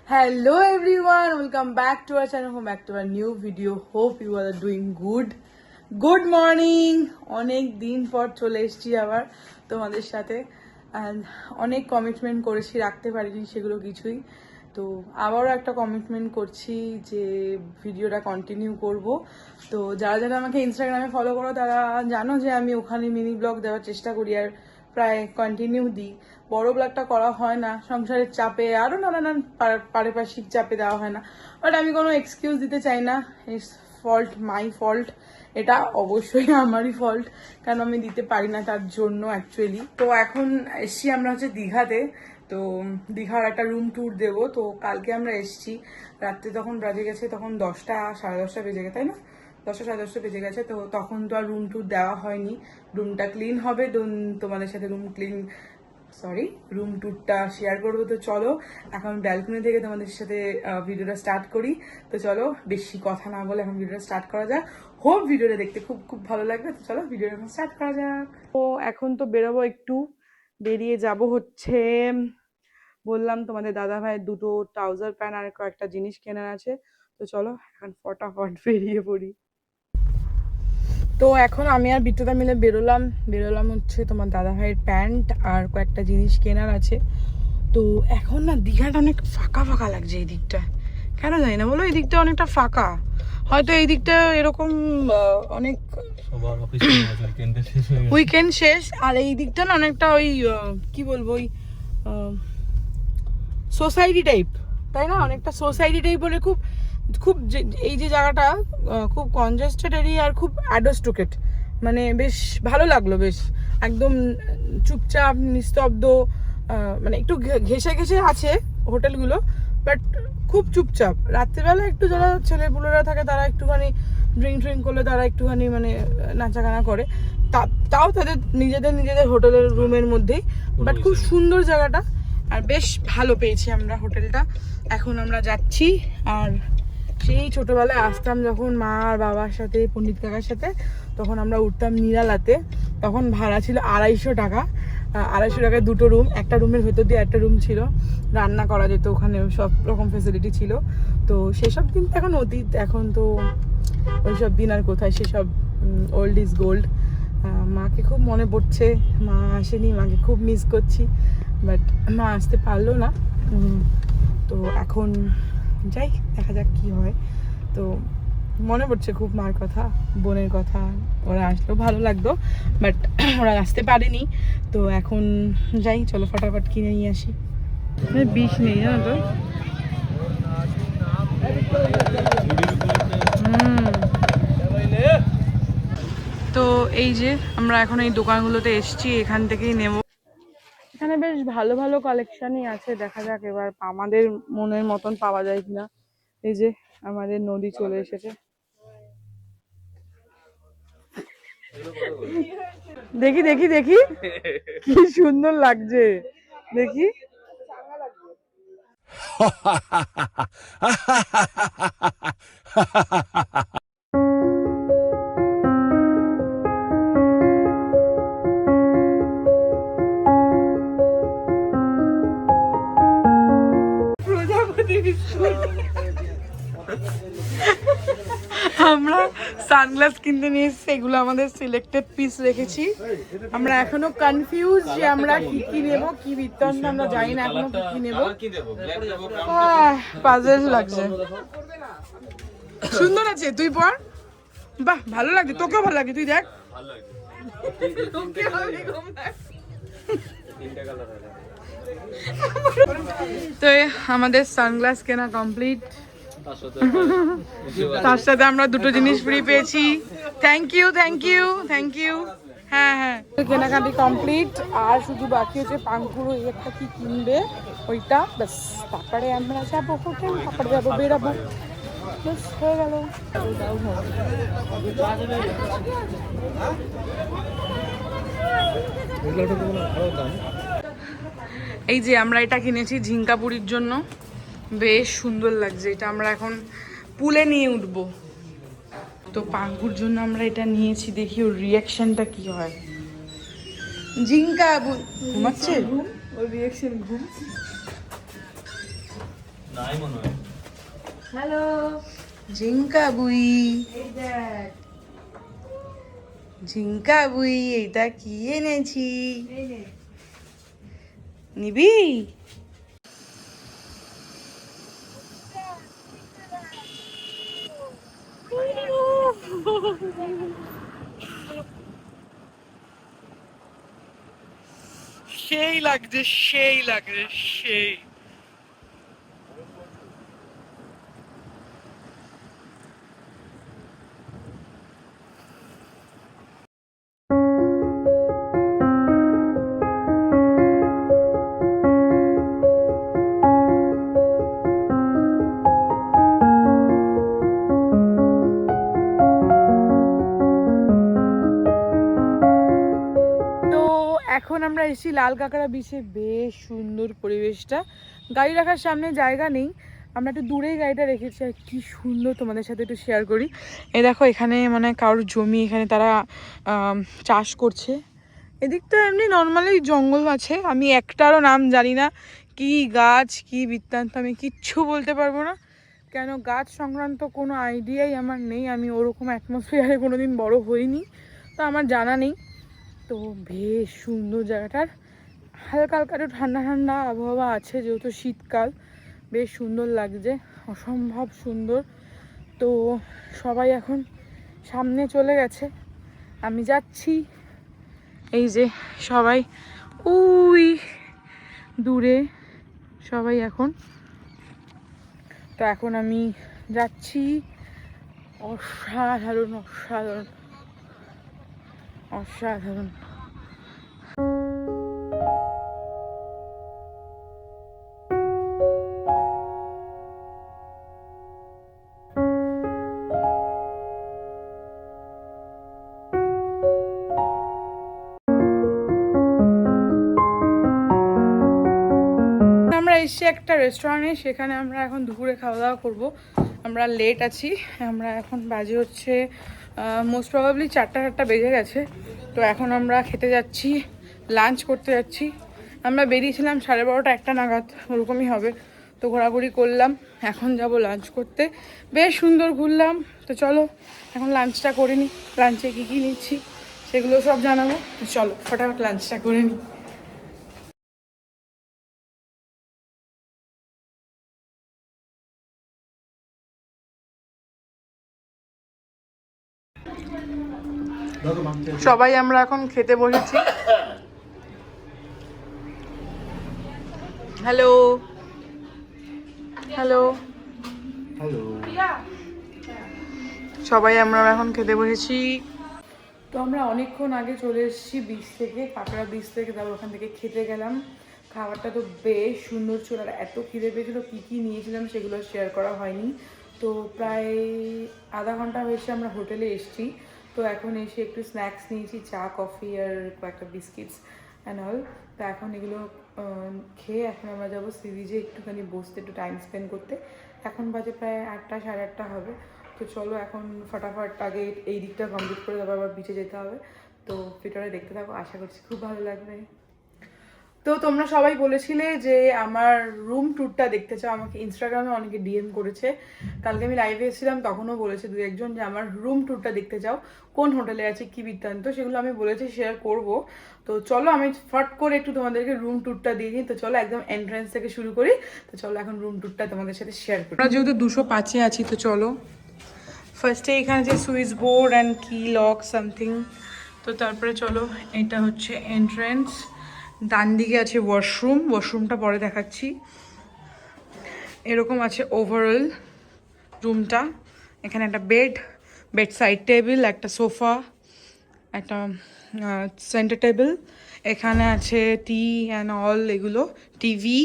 Hello everyone, welcome back to our channel, welcome back to our new video. Hope you are doing good. Good morning. অনেক দিন পর চলে এসেছি আবার তোমাদের সাথে and অনেক কমিটমেন্ট করেছি, রাখতে পারিনি সেগুলো কিছুই। তো আবারও একটা কমিটমেন্ট করছি যে ভিডিওটা কন্টিনিউ করব। তো যারা যারা আমাকে ইনস্টাগ্রামে ফলো করো তারা জানো যে আমি ওখানে মিনি ব্লগ দেওয়ার চেষ্টা করি আর প্রায় কন্টিনিউ দিই। বড় ব্লগটা করা হয় না, সংসারের চাপে আরও নানান পারিপার্শ্বিক চাপে দেওয়া হয় না। বাট আমি কোনো এক্সকিউজ দিতে চাই না, ইটস ফল্ট, মাই ফল্ট, এটা অবশ্যই আমারই ফল্ট, কারণ আমি দিতে পারি না তার জন্য অ্যাকচুয়ালি। তো এখন এসছি আমরা হচ্ছে দীঘাতে। তো দীঘার একটা রুম ট্যুর দেবো। তো কালকে আমরা এসছি রাত্রে, তখন বাজে গেছে তখন 10টা, সাড়ে 10টা বেজে গেছে, তাই না? 10টা সাড়ে 10টা বেজে গেছে। তো তখন তো আর রুম ট্যুর দেওয়া হয়নি। রুমটা ক্লিন হবে, তোমাদের সাথে রুম ট্যুরটা শেয়ার করবো। তো চলো এখন ব্যালকনি থেকে তোমাদের সাথে ভিডিওটা স্টার্ট করি। তো চলো বেশি কথা না বলে এখন ভিডিওটা স্টার্ট করা যাক। হোপ ভিডিওটা দেখতে খুব খুব ভালো লাগবে। তো চলো ভিডিওটা এখন স্টার্ট করা যাক। তো এখন তো বেরোবো, একটু বেরিয়ে যাব হচ্ছে, বললাম তোমাদের দাদা ভাইয়ের দুটো ট্রাউজার প্যান্ট আর কয়েকটা জিনিস কেনার আছে। তো চলো এখন ফটাফট বেরিয়ে পড়ি। তো এখন আমি আর বিট্টুদা মিলে বেরোলাম হচ্ছে তোমার দাদা ভাইয়ের প্যান্ট আর কয়েকটা জিনিস কেনার আছে। তো এখন না দীঘাটা অনেক ফাঁকা ফাঁকা লাগছে এই দিকটা, কেন জানি না, বলো এই দিকটা অনেকটা ফাঁকা। হয়তো এই দিকটা এরকম অনেক উইকেন্ড শেষ, আর এই দিকটা না অনেকটা ওই কি বলবো, ওই সোসাইটি টাইপ, তাই না? অনেকটা সোসাইটি টাইপ বলে খুব খুব এই যে জায়গাটা খুব কনজেস্টেড এরিয়া আর খুব অ্যাডোস্টোকেট, মানে বেশ ভালো লাগলো, বেশ একদম চুপচাপ নিস্তব্ধ, মানে একটু ঘেঁষে ঘেঁষে আছে হোটেলগুলো, বাট খুব চুপচাপ। রাত্রিবেলা একটু যারা ছেলেপুলেরা থাকে তারা একটুখানি ড্রিঙ্ক করলে তারা একটুখানি মানে নাচাগানা করে, তাও তাদের নিজেদের হোটেলের রুমের মধ্যেই, বাট খুব সুন্দর জায়গাটা আর বেশ ভালো পেয়েছি আমরা হোটেলটা। এখন আমরা যাচ্ছি। আর সেই ছোটবেলায় আসতাম যখন মা আর বাবার সাথে, পণ্ডিত কাকার সাথে, তখন আমরা উঠতাম নিরালাতে। তখন ভাড়া ছিল 250 টাকা। 250 টাকায় দুটো রুম, একটা রুমের ভেতর দিয়ে একটা রুম ছিল, রান্না করা যেত ওখানে, সব রকম ফেসিলিটি ছিল। তো সেসব দিন তো এখন অতীত, এখন তো ওইসব দিন আর কোথায়, সেসব ওল্ড ইজ গোল্ড। মাকে খুব মনে পড়ছে, মা আসেনি, মাকে খুব মিস করছি, বাট মা আসতে পারলো না। তো এখন যাই, দেখা যাক কি হয়। তো মনে পড়ছে খুব মার কথা, বোনের কথা, ওরা আসলেও ভালো লাগতো, বাট ওরা আসতে পারেনি। তো এখন যাই, চলো ফটাফট কিনে নিয়ে আসি। বিষ নেই জানো তো। তো এই যে আমরা এখন এই দোকানগুলোতে এসছি, এখান থেকেই নেব। এখানে বেশ ভালো ভালো কালেকশনই আছে, দেখা যাক এবার আমাদের মনের মতন পাওয়া যায় কিনা। এই যে আমাদের নদী চলে এসেছে, দেখি দেখি দেখি কি সুন্দর লাগছে, দেখি। প্রজাপতি আমরা সানগ্লাস কিনতে নিয়ে এসেছি, এগুলো আমাদের সিলেক্টেড পিস রেখেছি। আমরা এখনো কনফিউজ যে আমরা কি কি নেব, কি বৃত্তান্ত আমরা জানি না এখনো কি কি নেব। পাজেল লাগছে, সুন্দর আছে, তুই পর। বাহ ভালো লাগছে, তোকেও ভালো লাগে, তুই দেখ। তো আমাদের সানগ্লাস কেনা কমপ্লিট, তার সাথে আমরা দুটো জিনিস ফ্রি পেয়েছি। Thank you thank you thank you. হ্যাঁ হ্যাঁ, কেনাকাটি কমপ্লিট, আর শুধু বাকি হচ্ছে পাঙ্কুরো একটা কি কিনবে ওইটা, ব্যাস। তারপরে আমরা যাবো হোটেল, তারপরে যাবো বেরাবো, ব্যাস হয়ে গেল। এই যে আমরা এটা কিনেছি ঝিঙ্কাপুরির জন্য, বেশ সুন্দর লাগছে এটা। আমরা এখন পুলে নিয়ে উঠবো, তো পাঙ্কুর জন্য আমরা এটা নিয়েছি, দেখি ওর রিয়াকশনটা কি হয়। ঝিঙ্কা ঘুমাচ্ছে, ওর রিয়াকশন ঘুম। হ্যালো ঝিঙ্কা বুই, ঝিঙ্কা বুই, এটা কি এনেছি নিবি? সেই লাগছে, সেই লাগছে, সেই। এখন আমরা এসেছি লাল কাঁকড়া বিচে। বেশ সুন্দর পরিবেশটা, গাড়ি রাখার সামনে জায়গা নেই, আমরা একটু দূরেই গাড়িটা রেখেছি। আর কি সুন্দর, তোমাদের সাথে একটু শেয়ার করি। এই দেখো এখানে মানে কারোর জমি, এখানে তারা চাষ করছে। এদিকটা এমনি নর্মালি জঙ্গল আছে, আমি একটারও নাম জানি না, কি গাছ কি বৃত্তান্ত আমি কিচ্ছু বলতে পারবো না, কেন গাছ সংক্রান্ত কোনো আইডিয়াই আমার নেই। আমি ওরকম অ্যাটমসফিয়ারে কোনোদিন বড় হইনি, তো আমার জানা নেই। তো বেশ সুন্দর জায়গাটার, হালকা হালকা একটু ঠান্ডা ঠান্ডা আবহাওয়া আছে, যেহেতু শীতকাল, বেশ সুন্দর লাগছে, অসম্ভব সুন্দর। তো সবাই এখন সামনে চলে গেছে, আমি যাচ্ছি। এই যে সবাই ওই দূরে সবাই এখন, তো এখন আমি যাচ্ছি। অসাধারণ অসাধারণ অসাধারণ। আমরা এসেছি একটা রেস্টুরেন্টে, সেখানে আমরা এখন দুপুরে খাওয়া দাওয়া করবো। আমরা লেট আছি, আমরা এখন বাজে হচ্ছে মোস্ট প্রবাবলি 4টা বেজে গেছে। তো এখন আমরা খেতে যাচ্ছি, লাঞ্চ করতে যাচ্ছি। আমরা বেরিয়েছিলাম 12:30 1টা নাগাদ, ওরকমই হবে। তো ঘোরাঘুরি করলাম, এখন যাব লাঞ্চ করতে। বেশ সুন্দর ঘুরলাম। তো চলো এখন লাঞ্চটা করে নিই, লাঞ্চে কী কী নিচ্ছি সেগুলো সব জানাবো। চলো ফটাফট লাঞ্চটা করে নিই। সবাই আমরা এখন খেতে বসেছি। হ্যালো হ্যালো হ্যালো, সবাই আমরা এখন খেতে বসেছি। তো আমরা অনেকক্ষণ আগে চলে এসেছি বিচ থেকে, কাঁকড়া বিচ থেকে, তারপর ওখান থেকে খেতে গেলাম। খাবারটা তো বেশ সুন্দর ছিল, আর এত খিদে পেয়েছিলো, কী কী নিয়েছিলাম সেগুলো শেয়ার করা হয়নি। তো প্রায় আধা ঘন্টা হয়েছে আমরা হোটেলে এসেছি। তো এখন এসে একটু স্ন্যাক্স নিয়েছি, চা কফি আর কয়েকটা বিস্কিটস অ্যান্ড অল। তো এখন এগুলো খেয়ে এখন আমরা যাবো সি বিচে একটুখানি বসতে, একটু টাইম স্পেন্ড করতে। এখন বাজে প্রায় 8টা 8:30 হবে। তো চলো এখন ফটাফট আগে এই দিকটা কমপ্লিট করে তারপর আবার বিচে যেতে হবে। তো ভিডিওটা দেখতে থাকো, আশা করছি খুব ভালো লাগবে। তো তোমরা সবাই বলেছিলে যে আমার রুম ট্যুরটা দেখতে চাও, আমাকে ইনস্টাগ্রামে অনেকে ডিএম করেছে। কালকে আমি লাইভে এসেছিলাম, তখনও বলেছে দু একজন যে আমার রুম ট্যুরটা দেখতে চাও, কোন হোটেলে আছে কী বৃত্তান্ত, সেগুলো আমি বলেছি শেয়ার করব। তো চলো আমি ফট করে একটু তোমাদেরকে রুম ট্যুরটা দিয়ে দিই। তো চলো একদম এন্ট্রান্স থেকে শুরু করি। তো চলো এখন রুম ট্যুরটা তোমাদের সাথে শেয়ার করি। আমরা যেহেতু 205-এ আছি, তো চলো ফার্স্টে এখানে যে সুইচ বোর্ড অ্যান্ড কি লক সামথিং। তো তারপরে চলো, এটা হচ্ছে এন্ট্রান্স, ডান দিকে আছে ওয়াশরুম, ওয়াশরুমটা পরে দেখাচ্ছি। এরকম আছে ওভারঅল রুমটা। এখানে একটা বেড, বেড সাইড টেবিল, একটা সোফা, একটা সেন্টার টেবিল, এখানে আছে টি অ্যান্ড অল, এগুলো টিভি,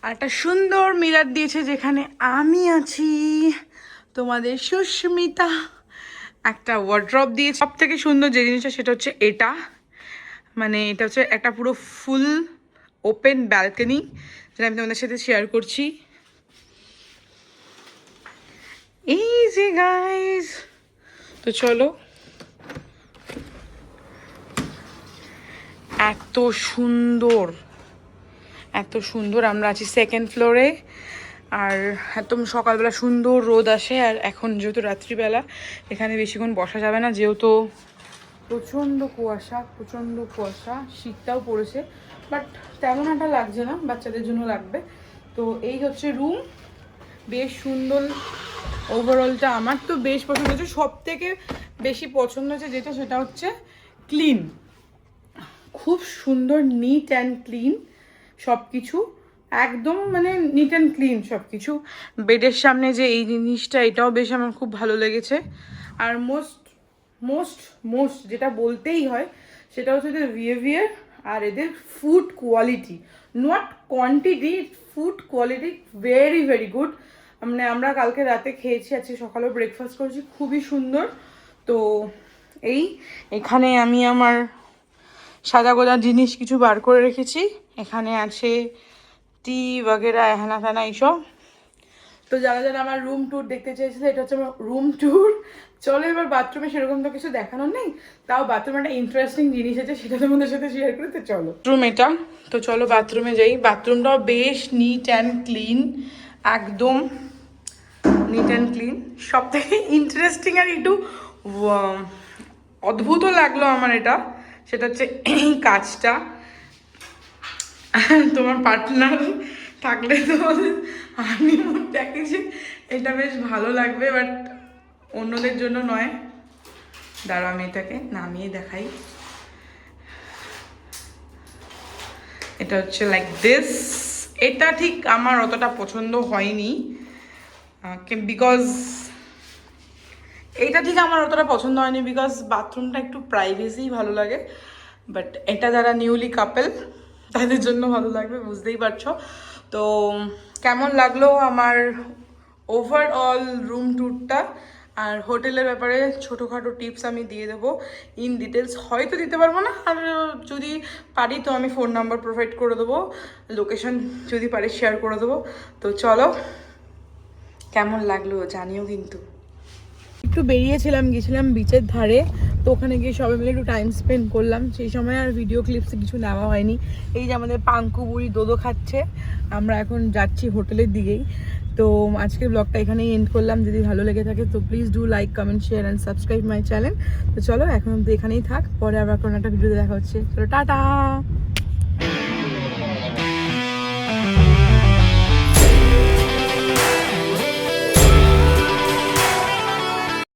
আর একটা সুন্দর মিরার দিয়েছে যেখানে আমি আছি, তোমাদের সুস্মিতা। একটা ওয়ার্ড্রপ দিয়েছে। সব থেকে সুন্দর যে জিনিসটা সেটা হচ্ছে এটা, মানে এটা হচ্ছে একটা পুরো ফুল ওপেন ব্যালকনি, যেটা আমি তোমাদের সাথে শেয়ার করছি। এই যে গাইস, তো চলো, এত সুন্দর এত সুন্দর। আমরা আছি সেকেন্ড ফ্লোরে, আর একদম সকালবেলা সুন্দর রোদ আসে। আর এখন যেহেতু রাত্রিবেলা, এখানে বেশিক্ষণ বসা যাবে না, যেহেতু প্রচণ্ড কুয়াশা, শীতটাও পড়েছে, বাট তেমন একটা লাগছে না, বাচ্চাদের জন্য লাগবে। তো এই হচ্ছে রুম, বেশ সুন্দর। ওভারঅলটা আমার তো বেশ পছন্দ হয়েছে। সব থেকে বেশি পছন্দ হয়েছে যেটা, সেটা হচ্ছে ক্লিন, খুব সুন্দর, নিট অ্যান্ড ক্লিন সব কিছু, একদম মানে নিট অ্যান্ড ক্লিন সব কিছু। বেডের সামনে যে এই জিনিসটা, এটাও বেশ আমার খুব ভালো লেগেছে। আর মোস্ট মোস্ট মোস্ট যেটা বলতেই হয়, সেটা হচ্ছে এদের বিহেভিয়ার আর এদের food quality, not quantity, food quality very very good. মানে আমরা কালকে রাতে খেয়েছি, আজকে সকালেও ব্রেকফাস্ট করেছি, খুবই সুন্দর। তো এখানে আমি আমার সাজা গোজা জিনিস কিছু বার করে রেখেছি। এখানে আছে টি বাগেরা, হ্যানা ফ্যানা এইসব। তো যারা যারা আমার রুম ট্যুর দেখতে চেয়েছিল, এটা হচ্ছে আমার রুম ট্যুর। চলো এবার বাথরুমে সেরকম তো কিছু দেখানোর নেই, তাও বাথরুমে একটা ইন্টারেস্টিং জিনিস আছে, সেটা তোমাদের সাথে শেয়ার করে। তো চলো রুম এটা, তো চলো বাথরুমে যাই। বাথরুমটাও বেশ নিট অ্যান্ড ক্লিন, একদম নিট অ্যান্ড ক্লিন। সব থেকে ইন্টারেস্টিং আর একটু অদ্ভুতও লাগলো আমার এটা, সেটা হচ্ছে এই কাজটা। তোমার পার্টনার থাকলে তোমাদের আমি দেখি যে এটা বেশ ভালো লাগবে, বাট অন্যদের জন্য নয়। দাঁড়া, আমি এটাকে নামিয়ে দেখাই। এটা হচ্ছে লাইক দিস। এটা ঠিক আমার অতটা পছন্দ হয়নি, বিকজ বাথরুমটা একটু প্রাইভেসি ভালো লাগে। বাট এটা যারা নিউলি কাপল, তাদের জন্য ভালো লাগবে, বুঝতেই পারছো। তো কেমন লাগলো আমার ওভারঅল রুম ট্যুরটা, আর হোটেলের ব্যাপারে ছোটোখাটো টিপস আমি দিয়ে দেবো ইন ডিটেলস। হয়তো দিতে পারবো না, আর যদি পারি তো আমি ফোন নাম্বার প্রোভাইড করে দেবো, লোকেশন যদি পারি শেয়ার করে দেবো। তো চলো, কেমন লাগলো জানিও কিন্তু। একটু বেরিয়েছিলাম, গেছিলাম বিচের ধারে, তো ওখানে গিয়ে সবাই মিলে একটু টাইম স্পেন্ড করলাম। সেই সময় আর ভিডিও ক্লিপস কিছু নেওয়া হয়নি। এই যে আমাদের পাঙ্কু বুড়ি দোদো খাচ্ছে, আমরা এখন যাচ্ছি হোটেলের দিকেই। তো আজকের ব্লগটা এখানেই এন্ড করলাম। যদি ভালো লেগে থাকে তো please do like, comment, share and subscribe my channel. তো চলো এখন তো এখানেই থাক, পরে আবার কোনো একটা ভিডিওতে দেখা হচ্ছে। চলো টাটা।